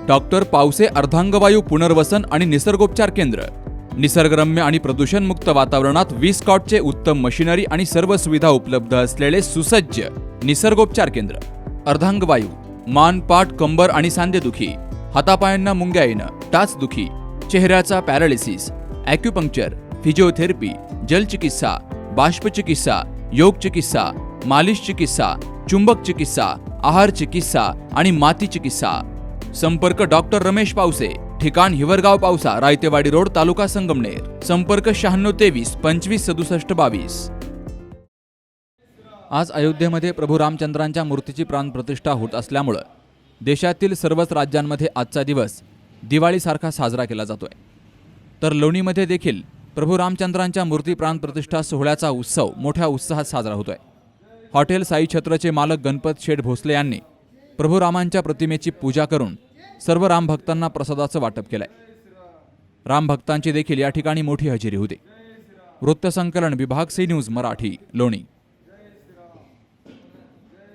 Doctor Pawase अर्धांगवायू पुनर्वसन आणि निसर्गोपचार केंद्र. निसर्गरम्य आणि प्रदूषणमुक्त वातावरणात 20 कॉटचे उत्तम मशिनरी आणि सर्व सुविधा उपलब्ध असलेले सुसज्ज निसर्गोपचार केंद्र. अर्धांगवायू, मान, पाठ, कंबर आणि सांधेदुखी, हातापायांना मुंग्या येणं, टाचदुखी, चेहऱ्याचा पॅरालिसिस, ॲक्युपंक्चर, फिजिओथेरपी, जलचिकित्सा, बाष्पचिकित्सा, योग चिकित्सा, मालिश चिकित्सा, चुंबक चिकित्सा, आहार चिकित्सा आणि माती चिकित्सा. संपर्क डॉक्टर रमेश पावसे, ठिकाण हिवरगाव पावसा, रायतेवाडी रोड, तालुका संगमनेर. संपर्क 9623 25 67 22. आज अयोध्येमध्ये प्रभू रामचंद्रांच्या मूर्तीची प्राणप्रतिष्ठा होत असल्यामुळं देशातील सर्वच राज्यांमध्ये आजचा दिवस दिवाळीसारखा साजरा केला जातोय. तर लोणीमध्ये देखील प्रभू रामचंद्रांच्या मूर्ती प्राणप्रतिष्ठा सोहळ्याचा उत्सव मोठ्या उत्साहात साजरा होतोय. हॉटेल साई छत्रचे मालक गणपत शेठ भोसले यांनी प्रभू रामांच्या प्रतिमेची पूजा करून सर्व रामभक्तांना प्रसादाचं वाटप केलंय. रामभक्तांची देखील या ठिकाणी मोठी हजेरी होती. वृत्तसंकलन विभाग सी न्यूज मराठी, लोणी.